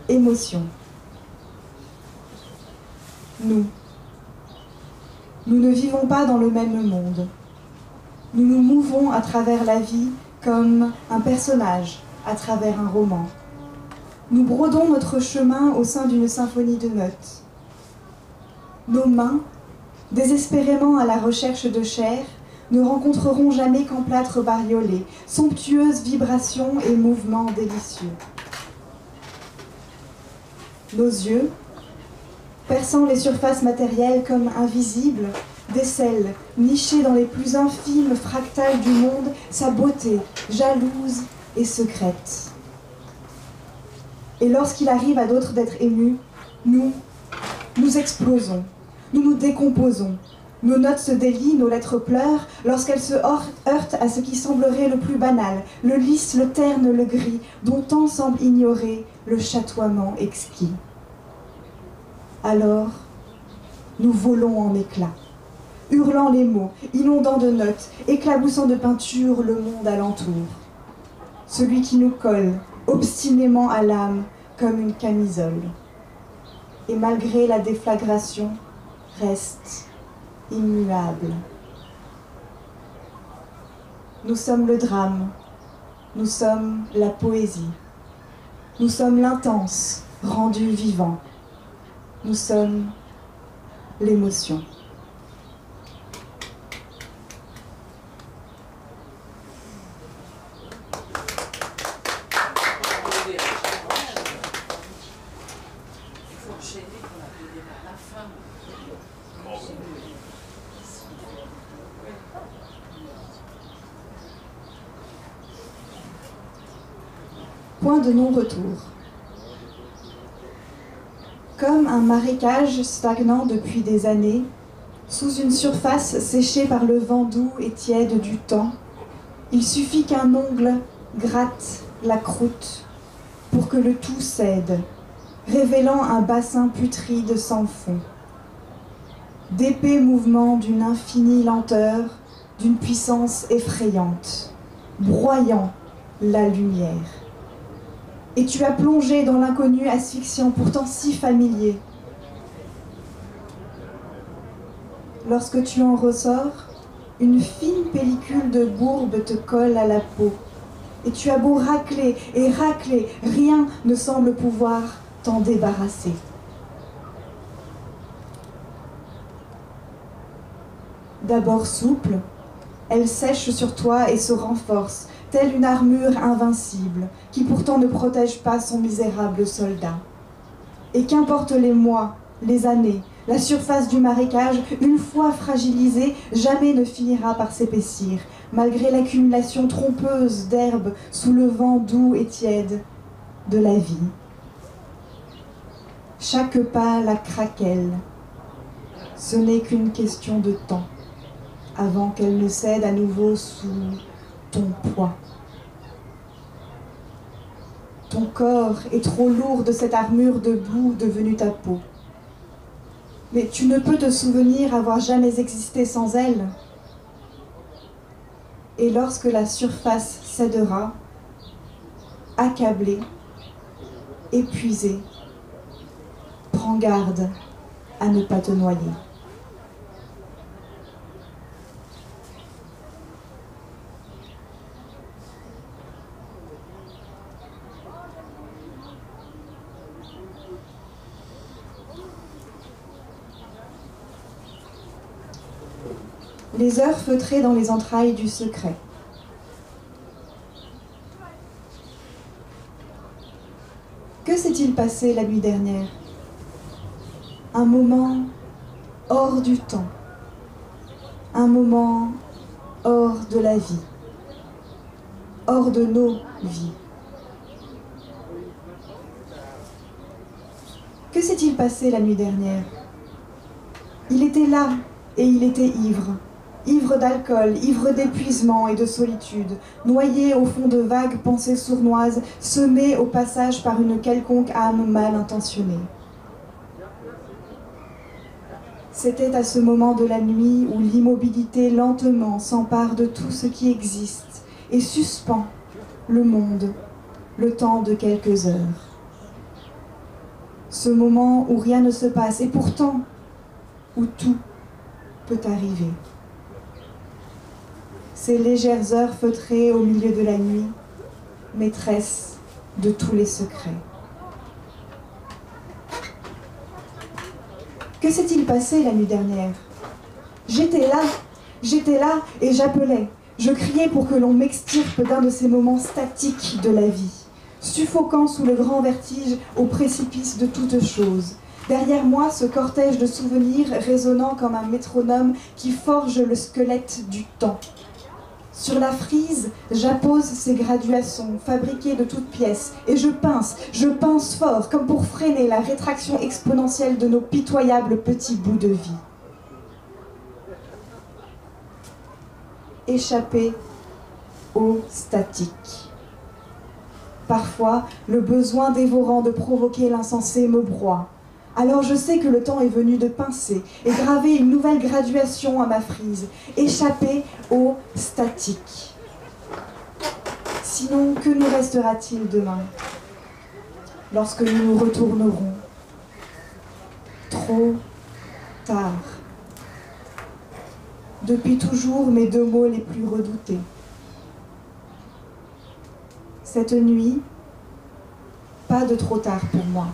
Émotion. Nous ne vivons pas dans le même monde. Nous nous mouvons à travers la vie comme un personnage à travers un roman. Nous brodons notre chemin au sein d'une symphonie de notes. Nos mains, désespérément à la recherche de chair, ne rencontreront jamais qu'en plâtre bariolé, somptueuses vibrations et mouvements délicieux. Nos yeux, perçant les surfaces matérielles comme invisibles, décèlent, nichés dans les plus infimes fractales du monde, sa beauté, jalouse et secrète. Et lorsqu'il arrive à d'autres d'être émus, nous explosons, nous nous décomposons. Nos notes se délient, nos lettres pleurent, lorsqu'elles se heurtent à ce qui semblerait le plus banal, le lisse, le terne, le gris, dont tant semble ignorer le chatoiement exquis. Alors, nous volons en éclats, hurlant les mots, inondant de notes, éclaboussant de peinture le monde alentour. Celui qui nous colle, obstinément à l'âme, comme une camisole. Et malgré la déflagration, reste immuable. Nous sommes le drame, nous sommes la poésie, nous sommes l'intense, rendu vivant, nous sommes l'émotion. Point de non-retour. Comme un marécage stagnant depuis des années, sous une surface séchée par le vent doux et tiède du temps, il suffit qu'un ongle gratte la croûte pour que le tout cède, révélant un bassin putride sans fond. D'épais mouvements d'une infinie lenteur, d'une puissance effrayante, broyant la lumière. Et tu as plongé dans l'inconnu asphyxiant, pourtant si familier. Lorsque tu en ressors, une fine pellicule de bourbe te colle à la peau. Et tu as beau racler et racler, rien ne semble pouvoir t'en débarrasser. D'abord souple, elle sèche sur toi et se renforce, telle une armure invincible, qui pourtant ne protège pas son misérable soldat. Et qu'importe les mois, les années, la surface du marécage, une fois fragilisée, jamais ne finira par s'épaissir, malgré l'accumulation trompeuse d'herbes sous le vent doux et tiède de la vie. Chaque pas la craquelle. Ce n'est qu'une question de temps, avant qu'elle ne cède à nouveau sous ton poids. Ton corps est trop lourd de cette armure de boue devenue ta peau. Mais tu ne peux te souvenir avoir jamais existé sans elle. Et lorsque la surface cédera, accablé, épuisé, prends garde à ne pas te noyer. Les heures feutrées dans les entrailles du secret. Que s'est-il passé la nuit dernière? Un moment hors du temps, un moment hors de la vie, hors de nos vies. Que s'est-il passé la nuit dernière? Il était là et il était ivre. Ivre d'alcool, ivre d'épuisement et de solitude, noyé au fond de vagues pensées sournoises, semé au passage par une quelconque âme mal intentionnée. C'était à ce moment de la nuit où l'immobilité lentement s'empare de tout ce qui existe et suspend le monde le temps de quelques heures. Ce moment où rien ne se passe et pourtant où tout peut arriver. Ces légères heures feutrées au milieu de la nuit, maîtresse de tous les secrets. Que s'est-il passé la nuit dernière? J'étais là et j'appelais. Je criais pour que l'on m'extirpe d'un de ces moments statiques de la vie, suffocant sous le grand vertige au précipice de toute chose. Derrière moi, ce cortège de souvenirs résonnant comme un métronome qui forge le squelette du temps. Sur la frise, j'appose ces graduations fabriquées de toutes pièces et je pince fort comme pour freiner la rétraction exponentielle de nos pitoyables petits bouts de vie. Échapper au statique. Parfois, le besoin dévorant de provoquer l'insensé me broie. Alors je sais que le temps est venu de pincer et graver une nouvelle graduation à ma frise. Échapper au statique. Sinon, que nous restera-t-il demain, lorsque nous nous retournerons? Trop tard. Depuis toujours, mes deux mots les plus redoutés. Cette nuit, pas de trop tard pour moi.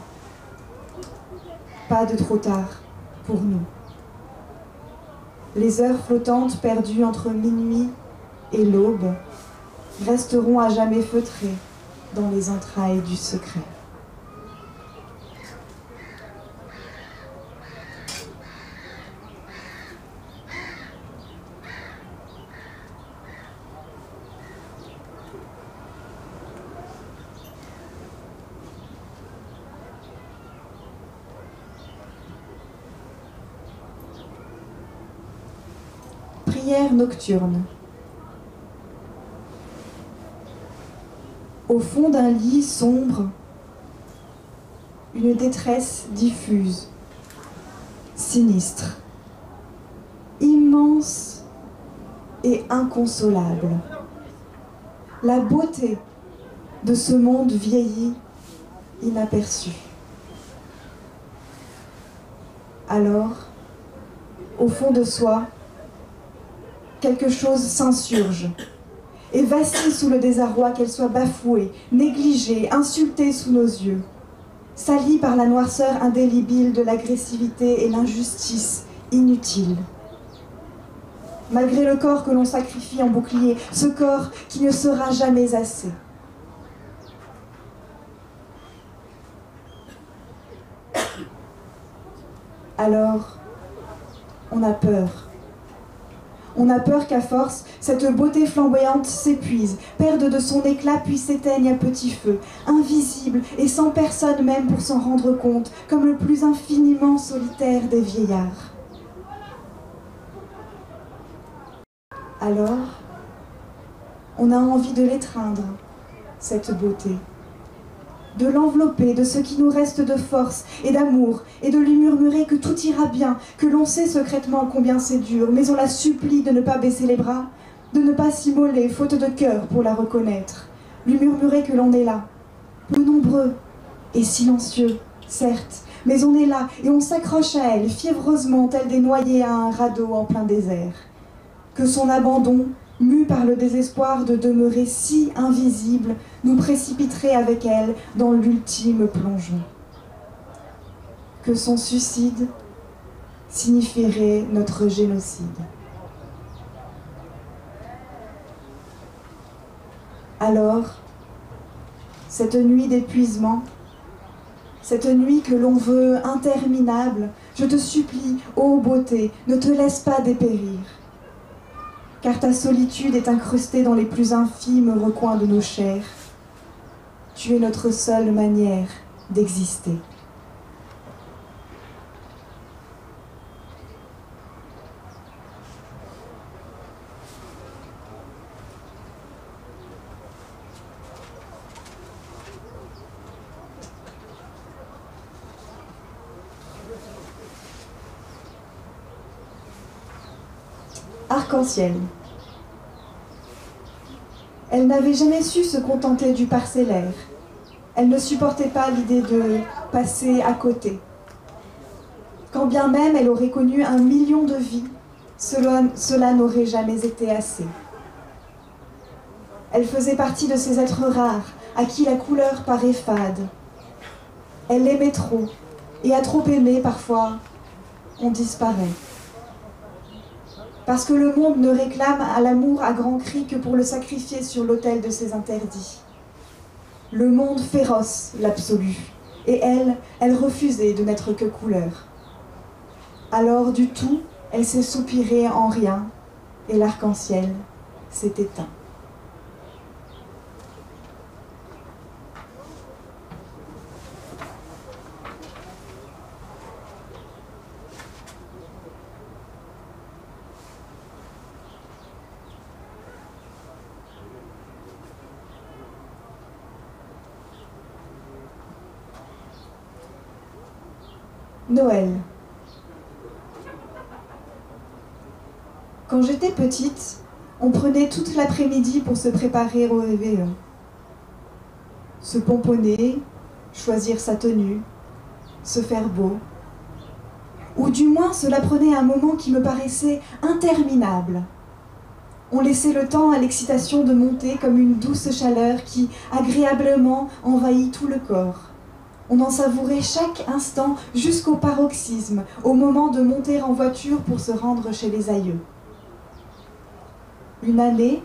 Pas de trop tard pour nous. Les heures flottantes perdues entre minuit et l'aube resteront à jamais feutrées dans les entrailles du secret. Prière nocturne. Au fond d'un lit sombre, une détresse diffuse, sinistre, immense et inconsolable. La beauté de ce monde vieilli, inaperçu. Alors, au fond de soi, quelque chose s'insurge et vacille sous le désarroi qu'elle soit bafouée, négligée, insultée sous nos yeux, salie par la noirceur indélébile de l'agressivité et l'injustice inutile. Malgré le corps que l'on sacrifie en bouclier, ce corps qui ne sera jamais assez. Alors, on a peur. On a peur qu'à force, cette beauté flamboyante s'épuise, perde de son éclat puis s'éteigne à petit feu, invisible et sans personne même pour s'en rendre compte, comme le plus infiniment solitaire des vieillards. Alors, on a envie de l'étreindre, cette beauté, de l'envelopper de ce qui nous reste de force et d'amour, et de lui murmurer que tout ira bien, que l'on sait secrètement combien c'est dur, mais on la supplie de ne pas baisser les bras, de ne pas s'immoler, faute de cœur pour la reconnaître, lui murmurer que l'on est là, peu nombreux et silencieux, certes, mais on est là et on s'accroche à elle, fiévreusement, tels des noyés à un radeau en plein désert, que son abandon, mue par le désespoir de demeurer si invisible, nous précipiterait avec elle dans l'ultime plongeon. Que son suicide signifierait notre génocide. Alors, cette nuit d'épuisement, cette nuit que l'on veut interminable, je te supplie, ô beauté, ne te laisse pas dépérir. Car ta solitude est incrustée dans les plus infimes recoins de nos chairs. Tu es notre seule manière d'exister. Arc-en-ciel. Elle n'avait jamais su se contenter du parcellaire. Elle ne supportait pas l'idée de passer à côté. Quand bien même elle aurait connu 1 million de vies, cela n'aurait jamais été assez. Elle faisait partie de ces êtres rares à qui la couleur paraît fade. Elle l'aimait trop, et à trop aimer, parfois, on disparaît. Parce que le monde ne réclame à l'amour à grands cris que pour le sacrifier sur l'autel de ses interdits. Le monde féroce l'absolu, et elle refusait de n'être que couleur. Alors du tout, elle s'est soupirée en rien, et l'arc-en-ciel s'est éteint. Noël. Quand j'étais petite, on prenait toute l'après-midi pour se préparer au réveillon. Se pomponner, choisir sa tenue, se faire beau. Ou du moins cela prenait un moment qui me paraissait interminable. On laissait le temps à l'excitation de monter comme une douce chaleur qui agréablement envahit tout le corps. On en savourait chaque instant jusqu'au paroxysme, au moment de monter en voiture pour se rendre chez les aïeux. Une année,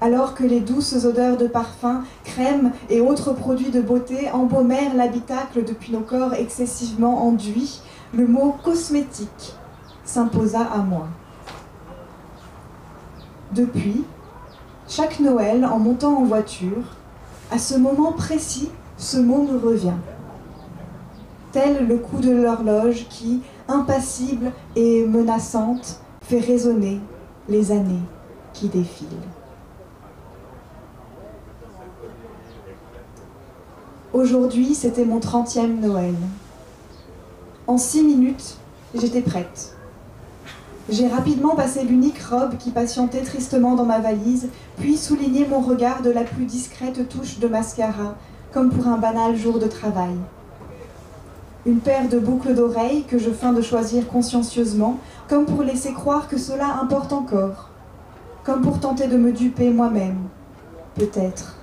alors que les douces odeurs de parfum, crème et autres produits de beauté embaumèrent l'habitacle depuis nos corps excessivement enduits, le mot « cosmétique » s'imposa à moi. Depuis, chaque Noël, en montant en voiture, à ce moment précis, ce mot me revient. Tel le coup de l'horloge qui, impassible et menaçante, fait résonner les années qui défilent. Aujourd'hui, c'était mon 30e Noël. En 6 minutes, j'étais prête. J'ai rapidement passé l'unique robe qui patientait tristement dans ma valise, puis souligné mon regard de la plus discrète touche de mascara, comme pour un banal jour de travail. Une paire de boucles d'oreilles que je feins de choisir consciencieusement, comme pour laisser croire que cela importe encore, comme pour tenter de me duper moi-même, peut-être.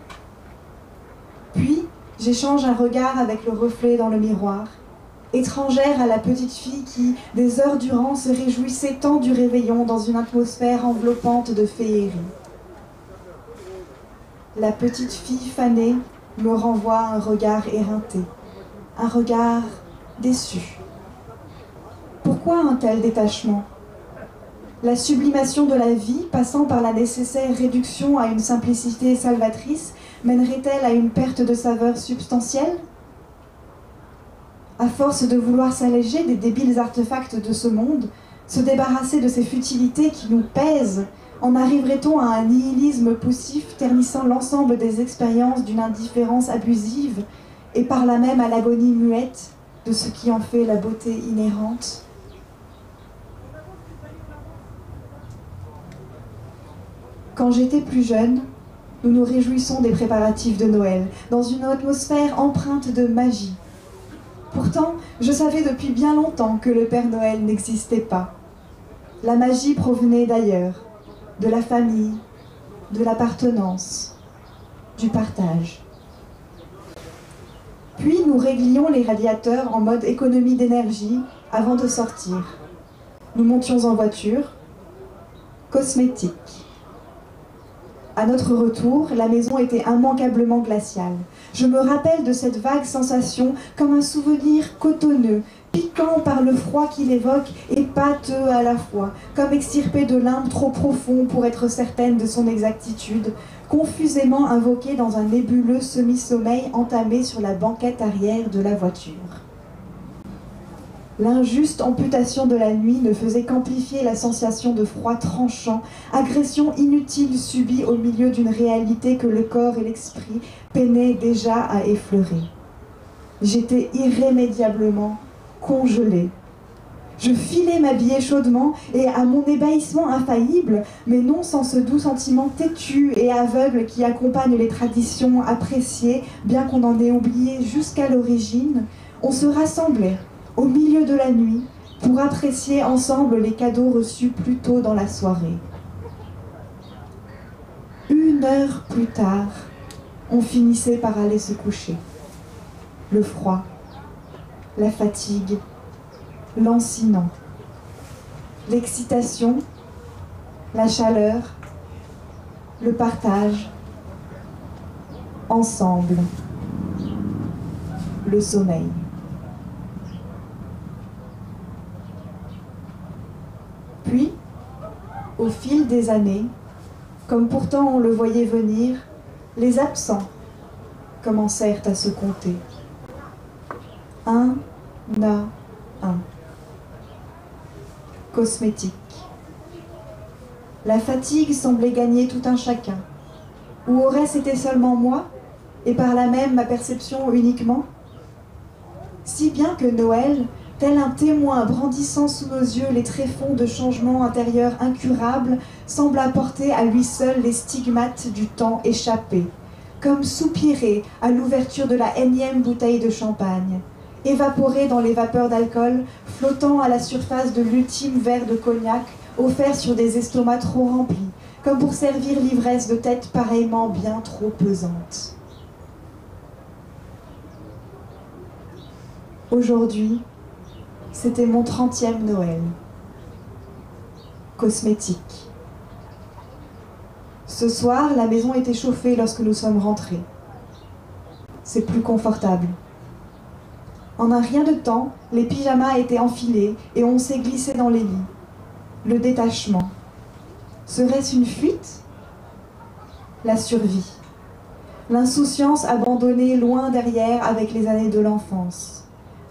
Puis, j'échange un regard avec le reflet dans le miroir, étrangère à la petite fille qui, des heures durant, se réjouissait tant du réveillon dans une atmosphère enveloppante de féerie. La petite fille fanée me renvoie un regard éreinté, un regard déçu. Pourquoi un tel détachement? La sublimation de la vie, passant par la nécessaire réduction à une simplicité salvatrice, mènerait-elle à une perte de saveur substantielle? À force de vouloir s'alléger des débiles artefacts de ce monde, se débarrasser de ces futilités qui nous pèsent, en arriverait-on à un nihilisme poussif ternissant l'ensemble des expériences d'une indifférence abusive et par là même à l'agonie muette de ce qui en fait la beauté inhérente? Quand j'étais plus jeune, nous nous réjouissons des préparatifs de Noël, dans une atmosphère empreinte de magie. Pourtant, je savais depuis bien longtemps que le Père Noël n'existait pas. La magie provenait d'ailleurs, de la famille, de l'appartenance, du partage. Puis nous réglions les radiateurs en mode économie d'énergie avant de sortir. Nous montions en voiture, cosmétique. À notre retour, la maison était immanquablement glaciale. Je me rappelle de cette vague sensation comme un souvenir cotonneux, piquant par le froid qu'il évoque et pâteux à la fois, comme extirpé de limbe trop profond pour être certaine de son exactitude, confusément invoqué dans un nébuleux semi-sommeil entamé sur la banquette arrière de la voiture. L'injuste amputation de la nuit ne faisait qu'amplifier la sensation de froid tranchant, agression inutile subie au milieu d'une réalité que le corps et l'esprit peinaient déjà à effleurer. J'étais irrémédiablement congelée. Je filai m'habiller chaudement et à mon ébahissement infaillible, mais non sans ce doux sentiment têtu et aveugle qui accompagne les traditions appréciées, bien qu'on en ait oublié jusqu'à l'origine, on se rassemblait au milieu de la nuit pour apprécier ensemble les cadeaux reçus plus tôt dans la soirée. 1 heure plus tard, on finissait par aller se coucher. Le froid, la fatigue, lancinant, l'excitation, la chaleur, le partage, ensemble, le sommeil. Puis, au fil des années, comme pourtant on le voyait venir, les absents commencèrent à se compter. Un à un. Cosmétique. La fatigue semblait gagner tout un chacun. Ou aurait-ce été seulement moi, et par là même ma perception uniquement? Si bien que Noël, tel un témoin brandissant sous nos yeux les tréfonds de changements intérieurs incurables, semble apporter à lui seul les stigmates du temps échappé, comme soupirer à l'ouverture de la énième bouteille de champagne, évaporé dans les vapeurs d'alcool, flottant à la surface de l'ultime verre de cognac offert sur des estomacs trop remplis, comme pour servir l'ivresse de têtes pareillement bien trop pesantes. Aujourd'hui, c'était mon 30e Noël. Cosmétique. Ce soir, la maison était chauffée lorsque nous sommes rentrés. C'est plus confortable. En un rien de temps, les pyjamas étaient enfilés et on s'est glissé dans les lits. Le détachement. Serait-ce une fuite? La survie. L'insouciance abandonnée loin derrière avec les années de l'enfance.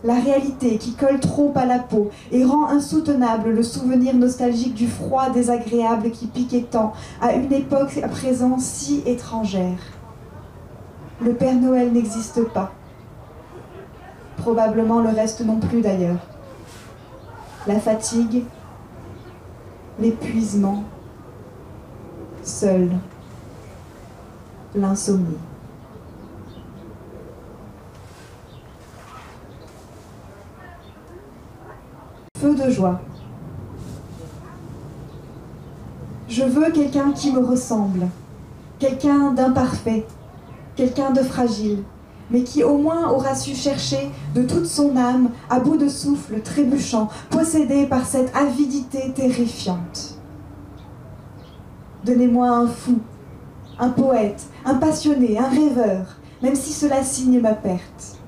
La réalité qui colle trop à la peau et rend insoutenable le souvenir nostalgique du froid désagréable qui piquait tant à une époque à présent si étrangère. Le Père Noël n'existe pas. Probablement le reste non plus d'ailleurs. La fatigue, l'épuisement, seul, l'insomnie. Feu de joie. Je veux quelqu'un qui me ressemble, quelqu'un d'imparfait, quelqu'un de fragile, mais qui au moins aura su chercher de toute son âme, à bout de souffle, trébuchant, possédé par cette avidité terrifiante. Donnez-moi un fou, un poète, un passionné, un rêveur, même si cela signe ma perte.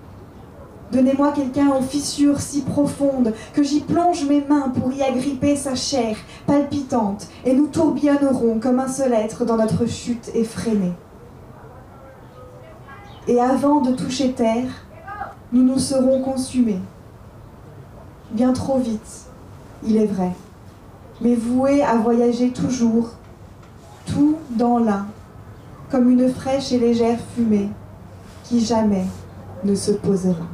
Donnez-moi quelqu'un aux fissures si profondes que j'y plonge mes mains pour y agripper sa chair palpitante et nous tourbillonnerons comme un seul être dans notre chute effrénée. Et avant de toucher terre, nous nous serons consumés. Bien trop vite, il est vrai, mais voués à voyager toujours, tout dans l'un, comme une fraîche et légère fumée qui jamais ne se posera.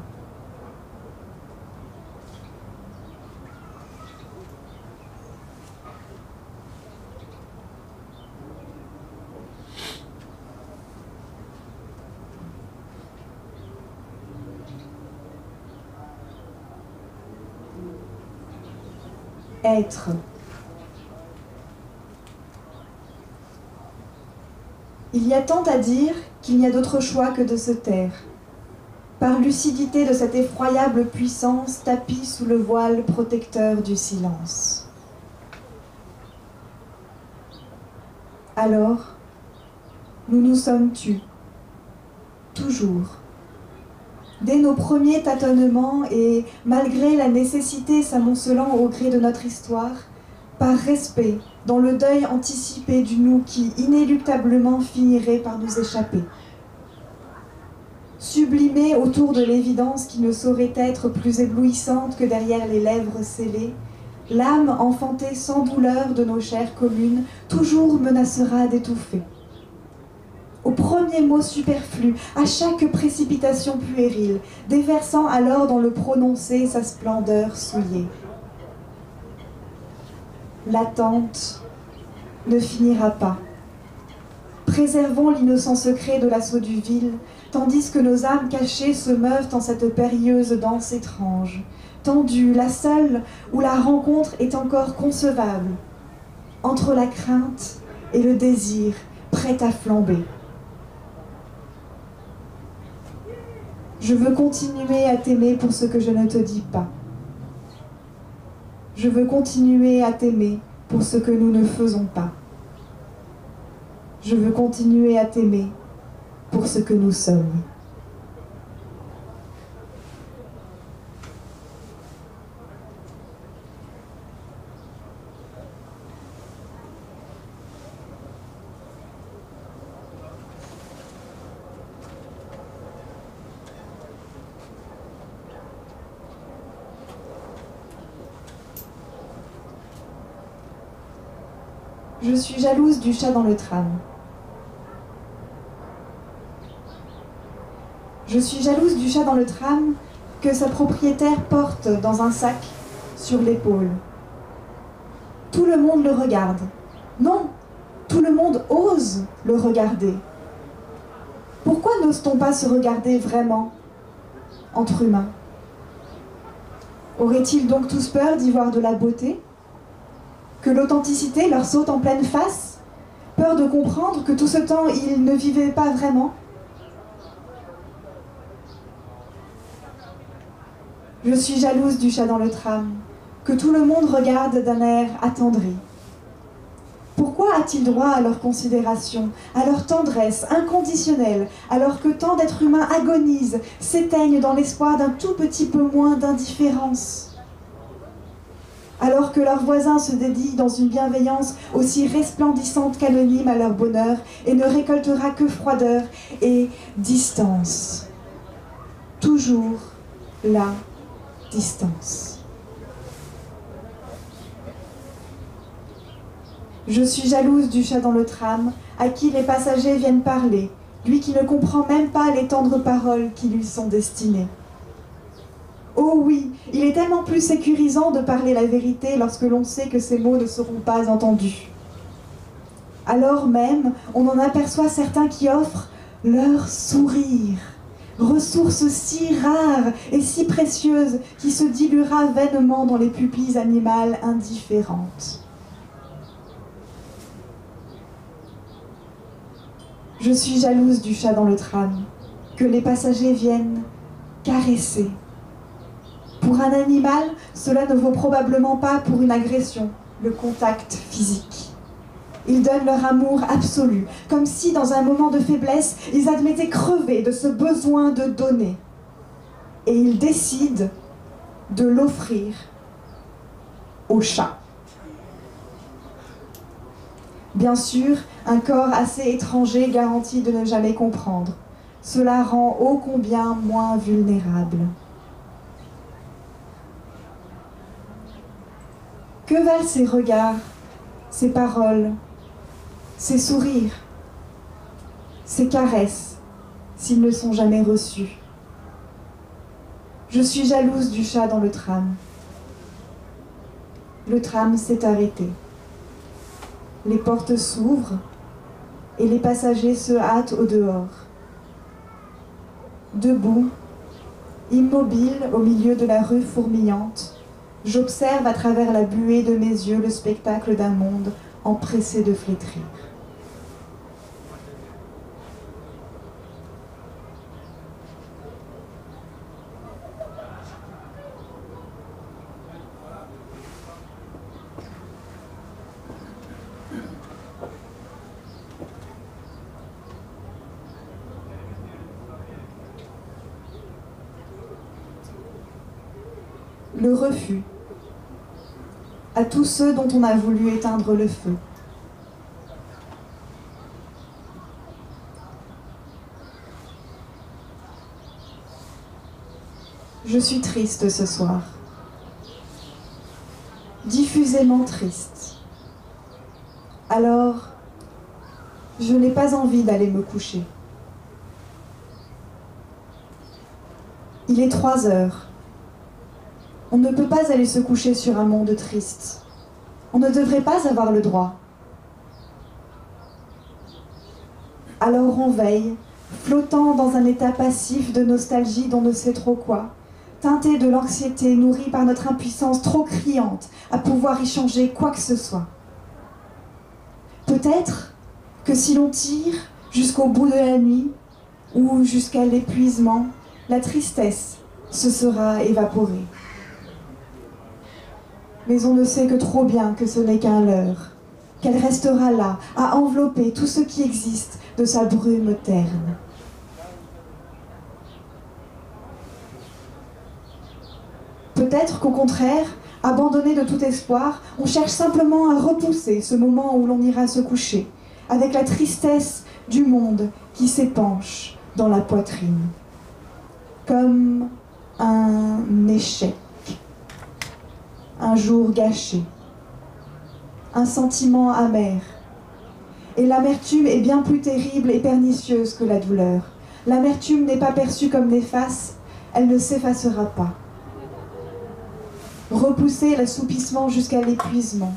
Être. Il y a tant à dire qu'il n'y a d'autre choix que de se taire. Par lucidité de cette effroyable puissance tapie sous le voile protecteur du silence. Alors, nous nous sommes tus. Toujours. Dès nos premiers tâtonnements et malgré la nécessité s'amoncelant au gré de notre histoire, par respect, dans le deuil anticipé du nous qui inéluctablement finirait par nous échapper. Sublimé autour de l'évidence qui ne saurait être plus éblouissante que derrière les lèvres scellées, l'âme enfantée sans douleur de nos chairs communes toujours menacera d'étouffer. Au premier mot superflu, à chaque précipitation puérile, déversant alors dans le prononcé sa splendeur souillée. l'attente, ne finira pas. Préservons l'innocent secret de l'assaut du vil, tandis que nos âmes cachées se meuvent en cette périlleuse danse étrange, tendue, la seule où la rencontre est encore concevable, entre la crainte et le désir, prêt à flamber. Je veux continuer à t'aimer pour ce que je ne te dis pas. Je veux continuer à t'aimer pour ce que nous ne faisons pas. Je veux continuer à t'aimer pour ce que nous sommes. Je suis jalouse du chat dans le tram. Je suis jalouse du chat dans le tram que sa propriétaire porte dans un sac sur l'épaule. Tout le monde le regarde. Non, tout le monde ose le regarder. Pourquoi n'ose-t-on pas se regarder vraiment entre humains? Auraient-ils donc tous peur d'y voir de la beauté? Que l'authenticité leur saute en pleine face? Peur de comprendre que tout ce temps, ils ne vivaient pas vraiment? Je suis jalouse du chat dans le tram, que tout le monde regarde d'un air attendri. Pourquoi a-t-il droit à leur considération, à leur tendresse inconditionnelle, alors que tant d'êtres humains agonisent, s'éteignent dans l'espoir d'un tout petit peu moins d'indifférence? Alors que leurs voisins se dédient dans une bienveillance aussi resplendissante qu'anonyme à leur bonheur et ne récoltera que froideur et distance. Toujours la distance. Je suis jalouse du chat dans le tram, à qui les passagers viennent parler, lui qui ne comprend même pas les tendres paroles qui lui sont destinées. Oh oui, il est tellement plus sécurisant de parler la vérité lorsque l'on sait que ces mots ne seront pas entendus. Alors même, on en aperçoit certains qui offrent leur sourire, ressource si rare et si précieuse qui se diluera vainement dans les pupilles animales indifférentes. Je suis jalouse du chat dans le tram, que les passagers viennent caresser. Pour un animal, cela ne vaut probablement pas pour une agression, le contact physique. Ils donnent leur amour absolu, comme si dans un moment de faiblesse, ils admettaient crever de ce besoin de donner. Et ils décident de l'offrir au chat. Bien sûr, un corps assez étranger garantit de ne jamais comprendre. Cela rend ô combien moins vulnérable. Que valent ces regards, ces paroles, ces sourires, ces caresses, s'ils ne sont jamais reçus? Je suis jalouse du chat dans le tram. Le tram s'est arrêté. Les portes s'ouvrent et les passagers se hâtent au dehors. Debout, immobile au milieu de la rue fourmillante, j'observe à travers la buée de mes yeux le spectacle d'un monde empressé de flétrir. Le refus à tous ceux dont on a voulu éteindre le feu. Je suis triste ce soir, diffusément triste. Alors, je n'ai pas envie d'aller me coucher. Il est 3 heures. On ne peut pas aller se coucher sur un monde triste. On ne devrait pas avoir le droit. Alors on veille, flottant dans un état passif de nostalgie d'on ne sait trop quoi, teinté de l'anxiété nourrie par notre impuissance trop criante à pouvoir y changer quoi que ce soit. Peut-être que si l'on tire jusqu'au bout de la nuit ou jusqu'à l'épuisement, la tristesse se sera évaporée. Mais on ne sait que trop bien que ce n'est qu'un leurre, qu'elle restera là, à envelopper tout ce qui existe de sa brume terne. Peut-être qu'au contraire, abandonné de tout espoir, on cherche simplement à repousser ce moment où l'on ira se coucher, avec la tristesse du monde qui s'épanche dans la poitrine, comme un échec, un jour gâché, un sentiment amer. Et l'amertume est bien plus terrible et pernicieuse que la douleur. L'amertume n'est pas perçue comme néfaste, elle ne s'effacera pas. Repousser l'assoupissement jusqu'à l'épuisement,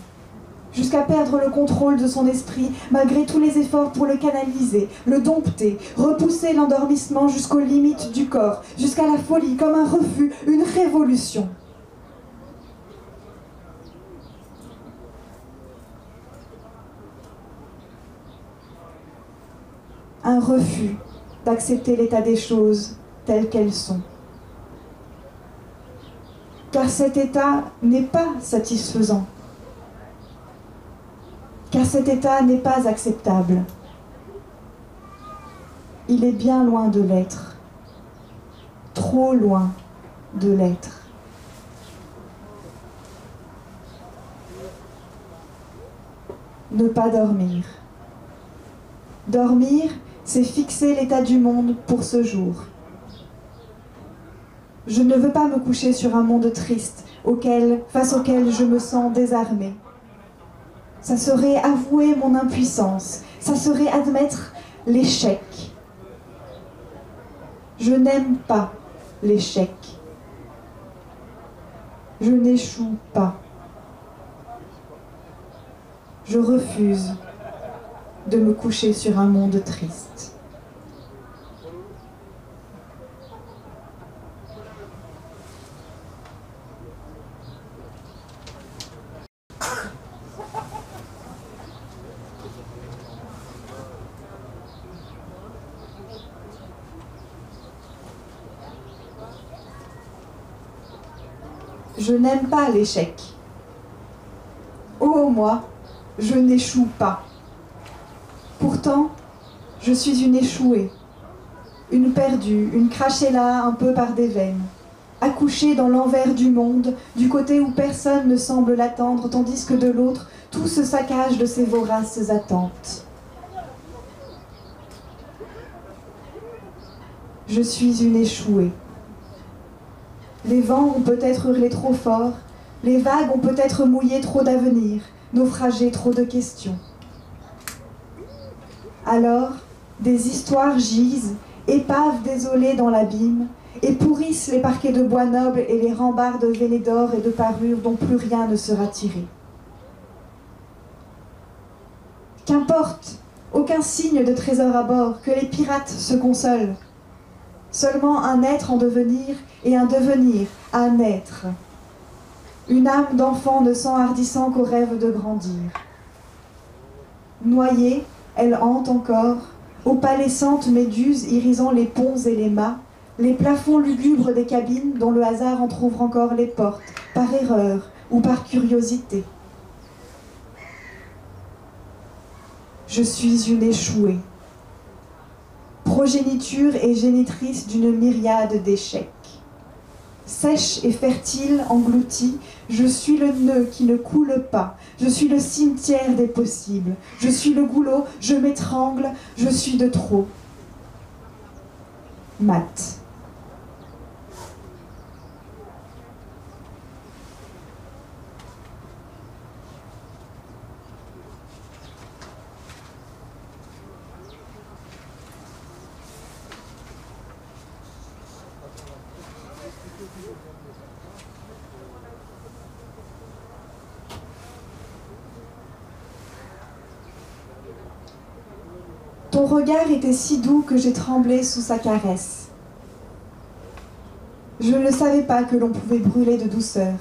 jusqu'à perdre le contrôle de son esprit malgré tous les efforts pour le canaliser, le dompter, repousser l'endormissement jusqu'aux limites du corps, jusqu'à la folie, comme un refus, une révolution. Un refus d'accepter l'état des choses telles qu'elles sont. Car cet état n'est pas satisfaisant. Car cet état n'est pas acceptable. Il est bien loin de l'être. Trop loin de l'être. Ne pas dormir. Dormir, c'est fixer l'état du monde pour ce jour. Je ne veux pas me coucher sur un monde triste, face auquel je me sens désarmée. Ça serait avouer mon impuissance, ça serait admettre l'échec. Je n'aime pas l'échec. Je n'échoue pas. Je refuse de me coucher sur un monde triste. Je n'aime pas l'échec. Oh, moi, je n'échoue pas. Pourtant, je suis une échouée, une perdue, une crachée là un peu par des veines, accouchée dans l'envers du monde, du côté où personne ne semble l'attendre, tandis que de l'autre, tout se saccage de ses voraces attentes. Je suis une échouée. Les vents ont peut-être hurlé trop fort, les vagues ont peut-être mouillé trop d'avenir, naufragé trop de questions. Alors, des histoires gisent, épaves désolées dans l'abîme, et pourrissent les parquets de bois nobles et les rembarres de vélés d'or et de parures dont plus rien ne sera tiré. Qu'importe, aucun signe de trésor à bord, que les pirates se consolent. Seulement un être en devenir et un devenir à naître. Une âme d'enfant ne s'enhardissant qu'au rêve de grandir. Noyée, elle hante encore, opalescentes méduses irisant les ponts et les mâts, les plafonds lugubres des cabines dont le hasard entr'ouvre encore les portes, par erreur ou par curiosité. Je suis une échouée. Progéniture et génitrice d'une myriade d'échecs. Sèche et fertile, engloutie, je suis le nœud qui ne coule pas, je suis le cimetière des possibles, je suis le goulot, je m'étrangle, je suis de trop. Mat. Ton regard était si doux que j'ai tremblé sous sa caresse. Je ne savais pas que l'on pouvait brûler de douceur.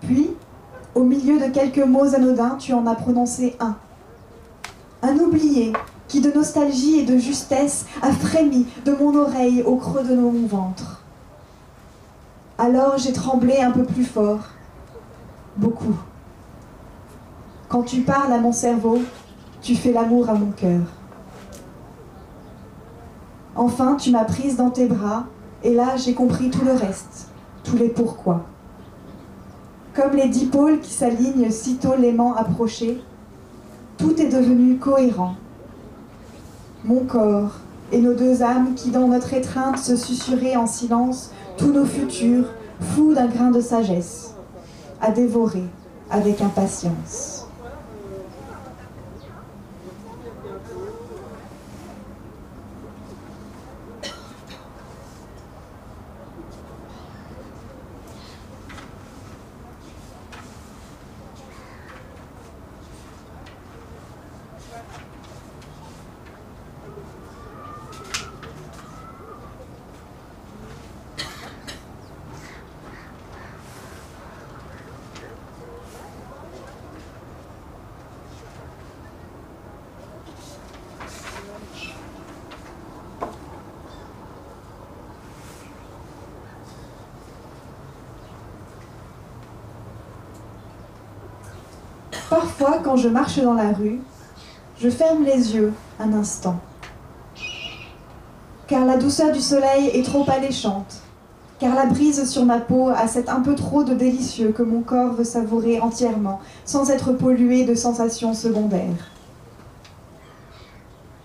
Puis, au milieu de quelques mots anodins, tu en as prononcé un. Un oublié qui, de nostalgie et de justesse, a frémi de mon oreille au creux de mon ventre. Alors j'ai tremblé un peu plus fort, beaucoup. Quand tu parles à mon cerveau, tu fais l'amour à mon cœur. Enfin, tu m'as prise dans tes bras, et là j'ai compris tout le reste, tous les pourquoi. Comme les 10 pôles qui s'alignent sitôt l'aimant approché, tout est devenu cohérent. Mon corps et nos deux âmes qui, dans notre étreinte, se susurraient en silence tous nos futurs, fous d'un grain de sagesse, à dévorer avec impatience. Parfois, quand je marche dans la rue, je ferme les yeux un instant. Car la douceur du soleil est trop alléchante, car la brise sur ma peau a cet un peu trop de délicieux que mon corps veut savourer entièrement, sans être pollué de sensations secondaires.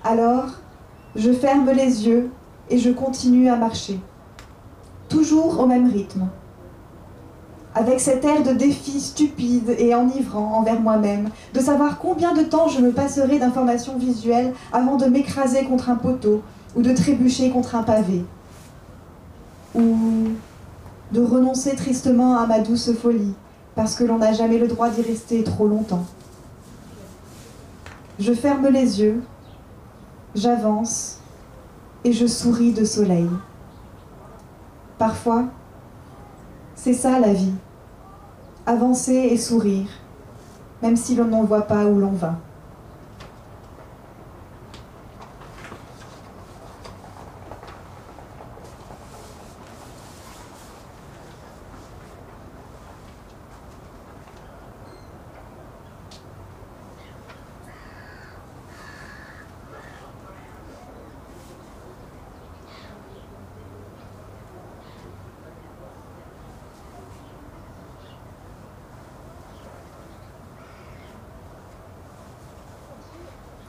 Alors, je ferme les yeux et je continue à marcher, toujours au même rythme. Avec cet air de défi stupide et enivrant envers moi-même, de savoir combien de temps je me passerai d'informations visuelles avant de m'écraser contre un poteau ou de trébucher contre un pavé, ou de renoncer tristement à ma douce folie, parce que l'on n'a jamais le droit d'y rester trop longtemps. Je ferme les yeux, j'avance et je souris de soleil. Parfois, c'est ça la vie, avancer et sourire, même si l'on n'en voit pas où l'on va.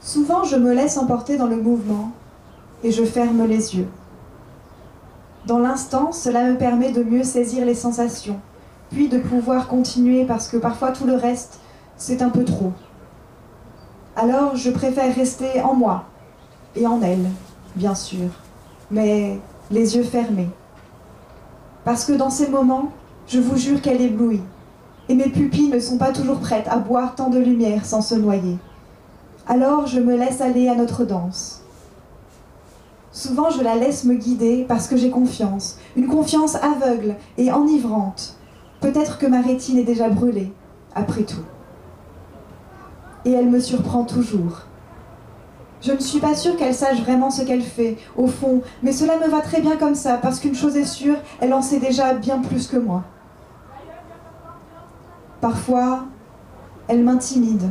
Souvent, je me laisse emporter dans le mouvement et je ferme les yeux. Dans l'instant, cela me permet de mieux saisir les sensations, puis de pouvoir continuer parce que parfois tout le reste, c'est un peu trop. Alors, je préfère rester en moi et en elle, bien sûr, mais les yeux fermés. Parce que dans ces moments, je vous jure qu'elle éblouit, et mes pupilles ne sont pas toujours prêtes à boire tant de lumière sans se noyer. Alors je me laisse aller à notre danse. Souvent je la laisse me guider parce que j'ai confiance, une confiance aveugle et enivrante. Peut-être que ma rétine est déjà brûlée, après tout. Et elle me surprend toujours. Je ne suis pas sûre qu'elle sache vraiment ce qu'elle fait, au fond, mais cela me va très bien comme ça, parce qu'une chose est sûre, elle en sait déjà bien plus que moi. Parfois, elle m'intimide.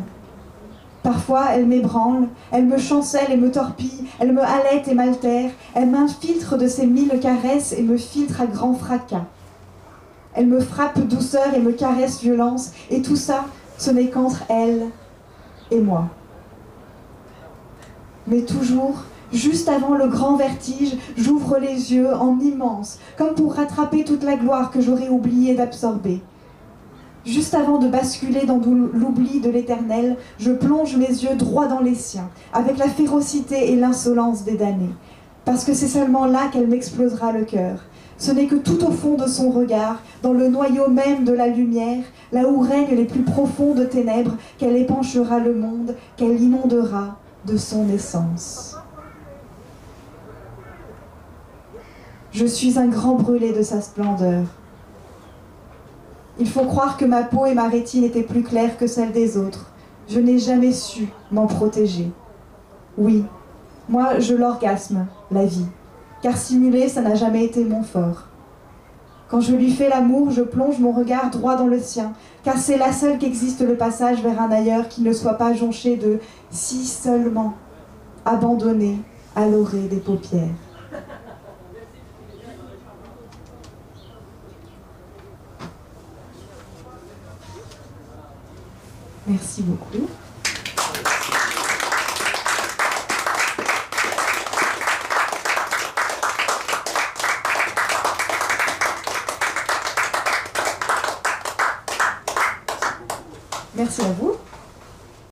Parfois, elle m'ébranle, elle me chancelle et me torpille, elle me halète et m'altère, elle m'infiltre de ses 1000 caresses et me filtre à grand fracas. Elle me frappe douceur et me caresse violence, et tout ça, ce n'est qu'entre elle et moi. Mais toujours, juste avant le grand vertige, j'ouvre les yeux en immense, comme pour rattraper toute la gloire que j'aurais oublié d'absorber. Juste avant de basculer dans l'oubli de l'éternel, je plonge mes yeux droit dans les siens, avec la férocité et l'insolence des damnés. Parce que c'est seulement là qu'elle m'explosera le cœur. Ce n'est que tout au fond de son regard, dans le noyau même de la lumière, là où règnent les plus profondes ténèbres, qu'elle épanchera le monde, qu'elle inondera de son essence. Je suis un grand brûlé de sa splendeur. Il faut croire que ma peau et ma rétine étaient plus claires que celles des autres. Je n'ai jamais su m'en protéger. Oui, moi je l'orgasme, la vie, car simuler, ça n'a jamais été mon fort. Quand je lui fais l'amour, je plonge mon regard droit dans le sien, car c'est la seule qu'existe le passage vers un ailleurs qui ne soit pas jonché de « si seulement », abandonné à l'orée des paupières. Merci beaucoup.